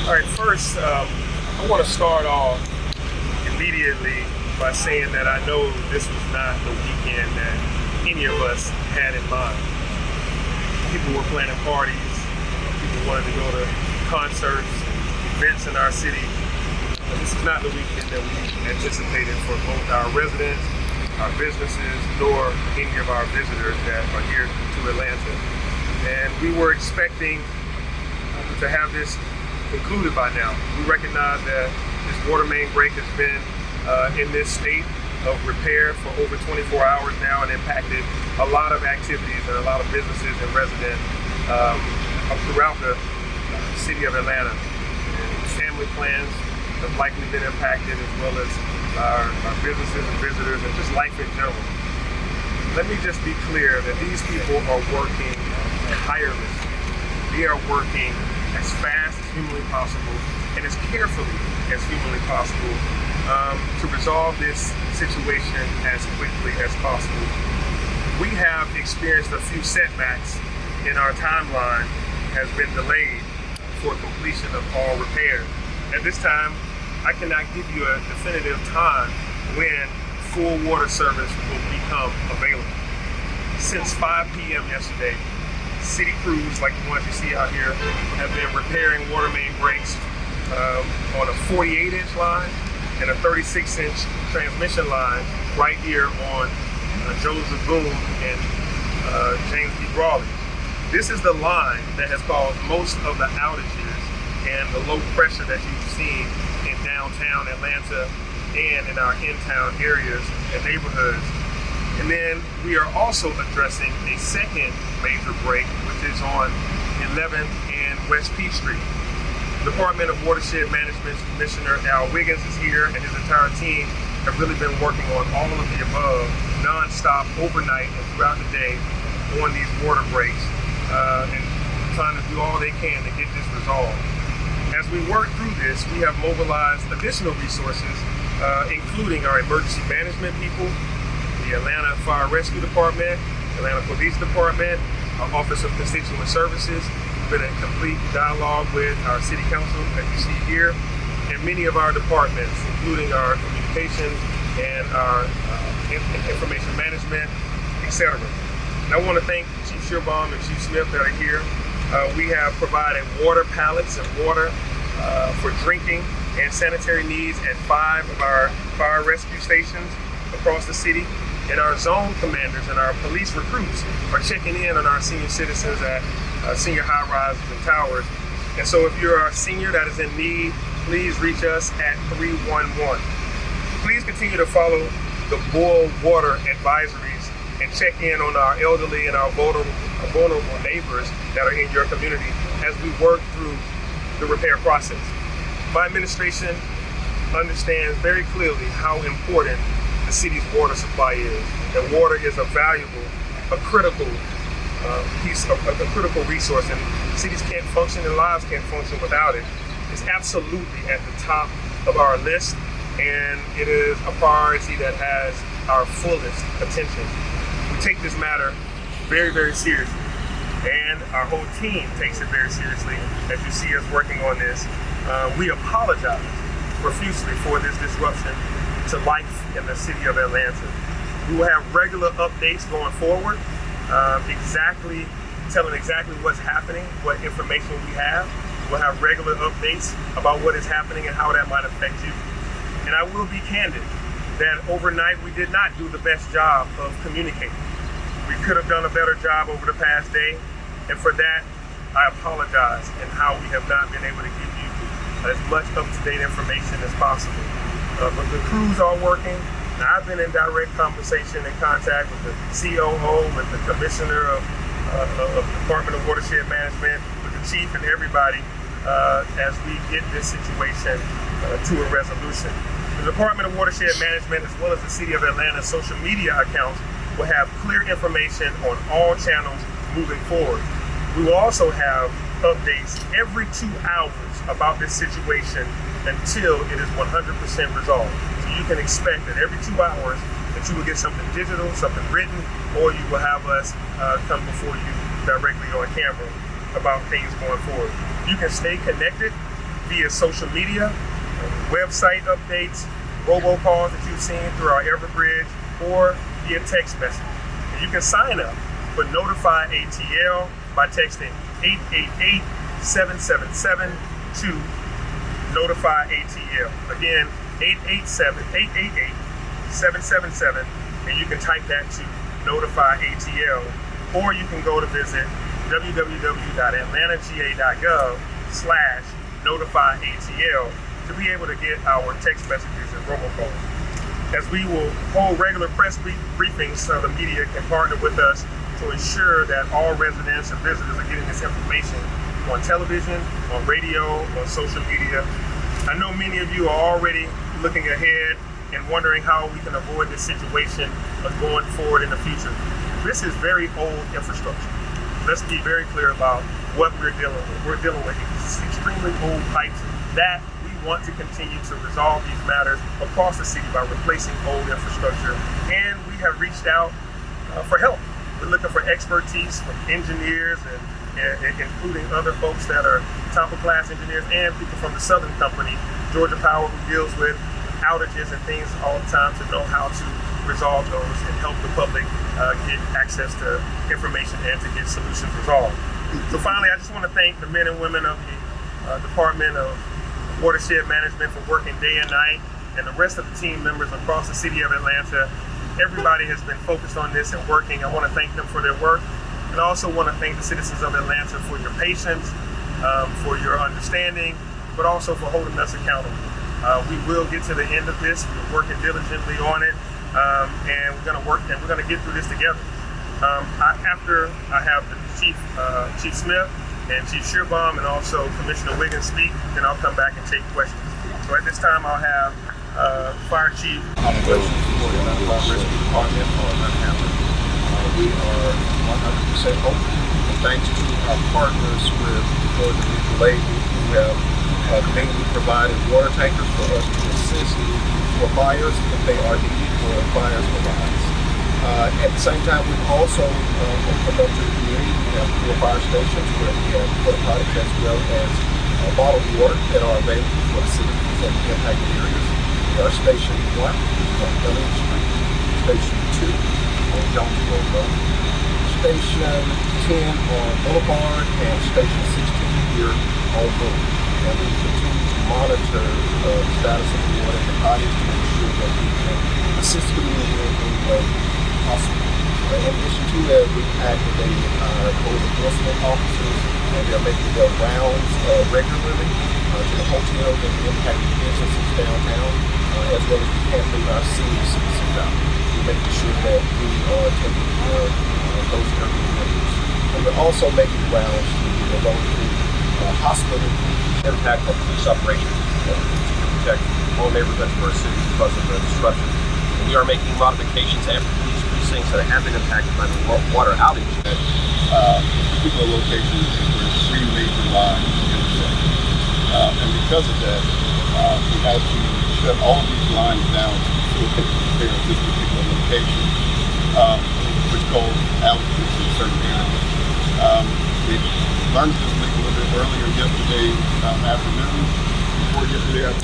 All right, first, I want to start off immediately by saying that I know this was not the weekend that any of us had in mind. People were planning parties, people wanted to go to concerts, events in our city. But this is not the weekend that we anticipated for both our residents, our businesses, nor any of our visitors that are here to Atlanta. And we were expecting to have this concluded by now. We recognize that this water main break has been in this state of repair for over 24 hours now and impacted a lot of activities and a lot of businesses and residents throughout the city of Atlanta. And family plans have likely been impacted, as well as our businesses and visitors and just life in general. Let me just be clear that these people are working tirelessly. They are working as fast as humanly possible and as carefully as humanly possible to resolve this situation as quickly as possible. We have experienced a few setbacks in our timeline has been delayed for completion of all repairs. At this time, I cannot give you a definitive time when full water service will become available. Since 5 p.m. yesterday, city crews like the ones you see out here have been repairing water main breaks on a 48-inch line and a 36-inch transmission line right here on Joseph Boone and James B. Brawley. This is the line that has caused most of the outages and the low pressure that you've seen in downtown Atlanta and in our in-town areas and neighborhoods. And then we are also addressing a second major break, which is on 11th and West Peachtree. Department of Watershed Management's Commissioner Al Wiggins is here, and his entire team have really been working on all of the above non-stop overnight and throughout the day on these water breaks and trying to do all they can to get this resolved. As we work through this, we have mobilized additional resources, including our emergency management people, the Atlanta Fire Rescue Department, Atlanta Police Department, our Office of Constituent Services. We've been in complete dialogue with our city council, as you see here, and many of our departments, including our communications and our information management, etc. And I want to thank Chief Shearbaum and Chief Smith that are here. We have provided water pallets and water for drinking and sanitary needs at 5 of our fire rescue stations across the city. And our zone commanders and our police recruits are checking in on our senior citizens at senior high rises and towers. And so if you're a senior that is in need, please reach us at 311. Please continue to follow the boil water advisories and check in on our elderly and our vulnerable neighbors that are in your community as we work through the repair process. My administration understands very clearly how important the city's water supply is. That water is a valuable, a critical a critical resource, and cities can't function and lives can't function without it. It's absolutely at the top of our list, and it is a priority that has our fullest attention. We take this matter very, very seriously, and our whole team takes it very seriously. As you see us working on this, we apologize profusely for this disruption to life in the city of Atlanta. We will have regular updates going forward, telling exactly what's happening, what information we have. We'll have regular updates about what is happening and how that might affect you. And I will be candid that overnight we did not do the best job of communicating. We could have done a better job over the past day, and for that, I apologize in how we have not been able to give you as much up-to-date information as possible. But the crews are working. Now, I've been in direct conversation and contact with the COO, with the Commissioner of the Department of Watershed Management, with the Chief and everybody as we get this situation to a resolution. The Department of Watershed Management, as well as the City of Atlanta social media accounts, will have clear information on all channels moving forward. We will also have updates every 2 hours about this situation until it is 100% resolved. So you can expect that every 2 hours that you will get something digital, something written, or you will have us come before you directly on camera about things going forward. You can stay connected via social media, website updates, robocalls that you've seen through our Everbridge, or via text message. And you can sign up for Notify ATL by texting 888-777 to Notify ATL. Again, 888-777, and you can type that to Notify ATL, or you can go to visit www.atlantagA.gov/notifyatl to be able to get our text messages and robocalls. As we will hold regular press briefings so the media can partner with us to ensure that all residents and visitors are getting this information on television, on radio, on social media. I know many of you are already looking ahead and wondering how we can avoid this situation of going forward in the future. This is very old infrastructure. Let's be very clear about what we're dealing with. We're dealing with extremely old pipes that we want to continue to resolve these matters across the city by replacing old infrastructure. And we have reached out for help. We're looking for expertise from engineers and including other folks that are top of class engineers and people from the Southern Company, Georgia Power, who deals with outages and things all the time, to know how to resolve those and help the public get access to information and to get solutions resolved. So finally, I just want to thank the men and women of the Department of Watershed Management for working day and night, and the rest of the team members across the city of Atlanta. Everybody has been focused on this and working. I want to thank them for their work. And I also want to thank the citizens of Atlanta for your patience, for your understanding, but also for holding us accountable. We will get to the end of this. We're working diligently on it, and we're going to work, and we're going to get through this together. After I have the Chief Smith and Chief Shearbaum and also Commissioner Wiggins speak, then I'll come back and take questions. So at this time, I'll have Fire Chief. We are 100% open, and thanks to our partners with Georgia Mutual Aid, who have mainly provided water tankers for us to assist for fires if they are needed or if fires arise. At the same time, we've also opened up to the community. We have 4 fire stations where we have water products as well as bottled water that are available for the citizens in the impacted areas. We are Station 1 on Elliott Street, Station 2 on Jonesboro Road, Station 10 on Boulevard, and Station 16 here on Boulevard. And we continue to monitor the status of the water and the bodies to make sure that we can assist the community in any way possible. In addition to that, we've activated our code enforcement officers, and they're making their rounds regularly to the hotels and the impacted businesses downtown, as well as we can't leave our senior citizens out. Making sure that we are taking care of those elderly members. And we're also making rounds to the local hospital. Impact on police operations to protect all neighborhoods for our city because of the disruption. And we are making modifications at police precincts that have been impacted by the water outage. At particular locations, there's 3 major lines intersect. And because of that, we had to shut all these lines down to repair this particular location, which called outages in certain areas. We learned this leak a little bit earlier yesterday afternoon. Before yesterday